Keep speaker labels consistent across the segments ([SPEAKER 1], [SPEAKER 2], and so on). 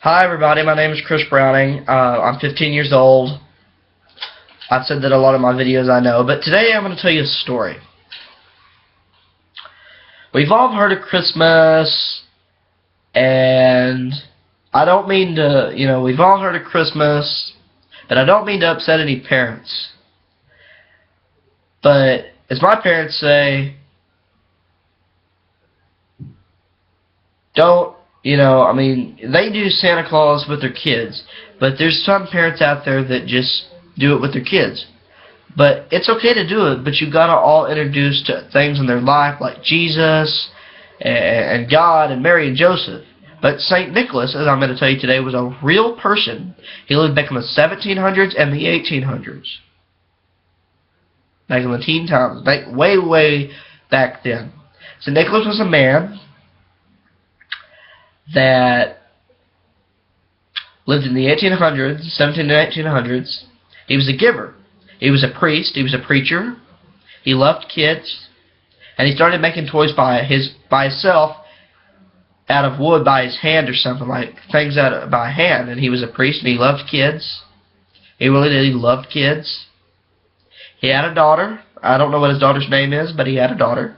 [SPEAKER 1] Hi everybody, my name is Chris Browning. I'm 15 years old. I've said that a lot of my videos I know, but today I'm going to tell you a story. We've all heard of Christmas, and I don't mean to, we've all heard of Christmas, but I don't mean to upset any parents. But as my parents say, they do Santa Claus with their kids, but there's some parents out there that just do it with their kids. But it's okay to do it, but you gotta all introduce to things in their life like Jesus and God and Mary and Joseph. But St. Nicholas, as I'm going to tell you today, was a real person. He lived back in the 1700s and the 1800s. Back in the teen times, way back then. So Nicholas was a man that lived in the 1800s, 17 and 1800s. He was a giver. He was a priest. He was a preacher. He loved kids, and he started making toys by himself out of wood by his hand or something, like things by hand. And he was a priest, and he loved kids. He really did. He loved kids. He had a daughter. I don't know what his daughter's name is, but he had a daughter.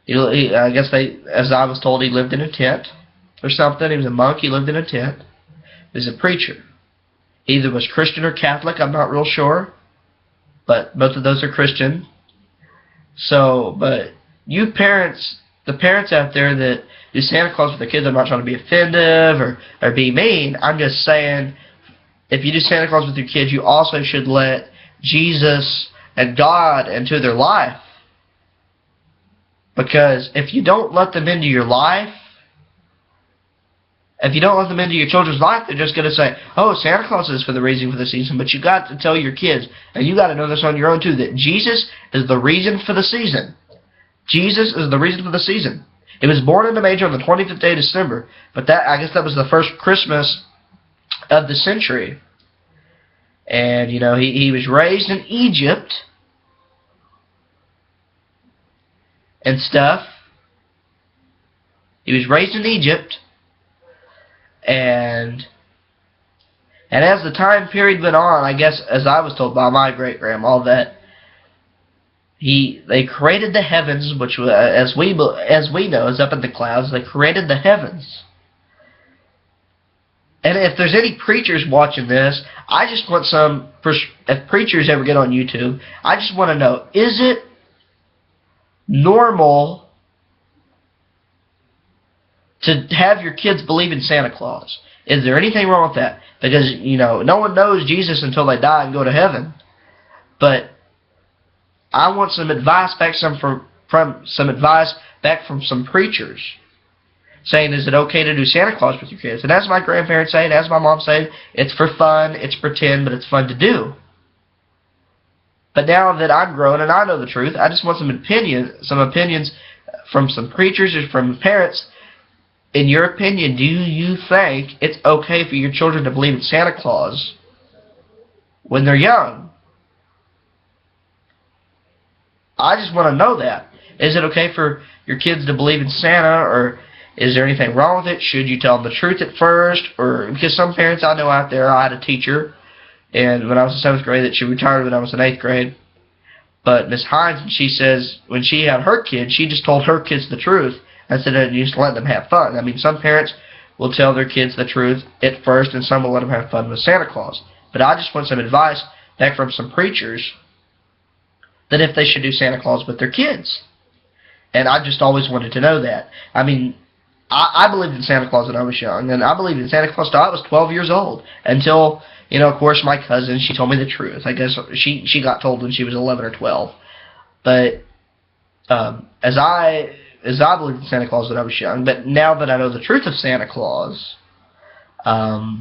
[SPEAKER 1] I guess as I was told, he lived in a tent or something. He was a monk. He lived in a tent. He was a preacher. He either was Christian or Catholic. I'm not real sure, but both of those are Christian. So, but you parents, the parents out there that do Santa Claus with their kids, I'm not trying to be offensive or be mean. I'm just saying, if you do Santa Claus with your kids, you also should let Jesus and God into their life. Because if you don't let them into your life, if you don't let them into your children's life, they're just going to say, oh, Santa Claus is for the reason for the season. But you got to tell your kids, and you got to know this on your own too, that Jesus is the reason for the season. Jesus is the reason for the season. He was born in the manger on the 25th day of December, but I guess that was the first Christmas of the century. And, he was raised in Egypt and stuff. He was raised in Egypt. And as the time period went on, I guess, as I was told by my great-grandma, that they created the heavens, which, as we know, is up in the clouds. They created the heavens. And if there's any preachers watching this, I just want if preachers ever get on YouTube, I just want to know, is it normal to have your kids believe in Santa Claus? Is there anything wrong with that? Because, no one knows Jesus until they die and go to heaven. But I want some advice back from some preachers saying, is it okay to do Santa Claus with your kids? And as my grandparents say, and as my mom said, it's for fun, it's pretend, but it's fun to do. But now that I'm grown and I know the truth, I just want some opinions from some preachers or from parents. In your opinion, do you think it's okay for your children to believe in Santa Claus when they're young? I just want to know that. Is it okay for your kids to believe in Santa, or is there anything wrong with it? Should you tell them the truth at first? Or because some parents I know out there, I had a teacher, and when I was in 7th grade, that she retired when I was in 8th grade. But Miss Hines, she says when she had her kids, she just told her kids the truth instead of just let them have fun. I mean, some parents will tell their kids the truth at first, and some will let them have fun with Santa Claus. But I just want some advice back from some preachers that if they should do Santa Claus with their kids. And I just always wanted to know that. I mean, I believed in Santa Claus when I was young, and I believed in Santa Claus till I was 12 years old. Until, of course, my cousin, she told me the truth. I guess she got told when she was 11 or 12. But as I believed in Santa Claus when I was young, but now that I know the truth of Santa Claus, I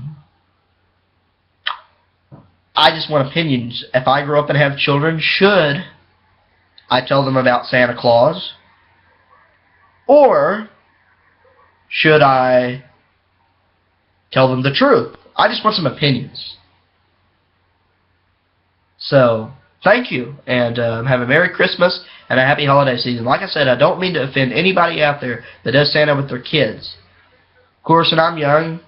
[SPEAKER 1] just want opinions. If I grow up and have children, should I tell them about Santa Claus? Or should I tell them the truth? I just want some opinions. So, thank you, and have a Merry Christmas and a Happy Holiday Season. Like I said, I don't mean to offend anybody out there that does Santa with their kids. Of course, when I'm young,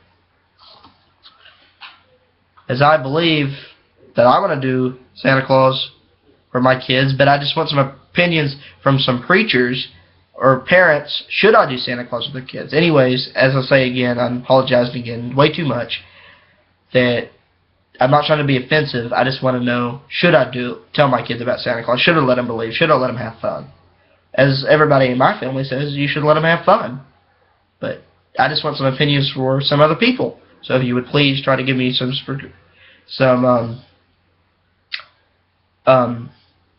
[SPEAKER 1] as I believe that I want to do Santa Claus for my kids, but I just want some opinions from some preachers or parents. Should I do Santa Claus with their kids? Anyways, as I say again, I'm apologizing again way too much. That I'm not trying to be offensive. I just want to know, should I tell my kids about Santa Claus? Should I let them believe? Should I let them have fun? As everybody in my family says, you should let them have fun. But I just want some opinions for some other people. So if you would please try to give me some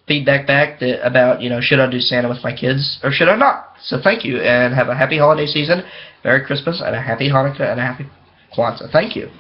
[SPEAKER 1] feedback back about, should I do Santa with my kids or should I not? So thank you, and have a happy holiday season, Merry Christmas, and a happy Hanukkah, and a happy Kwanzaa. Thank you.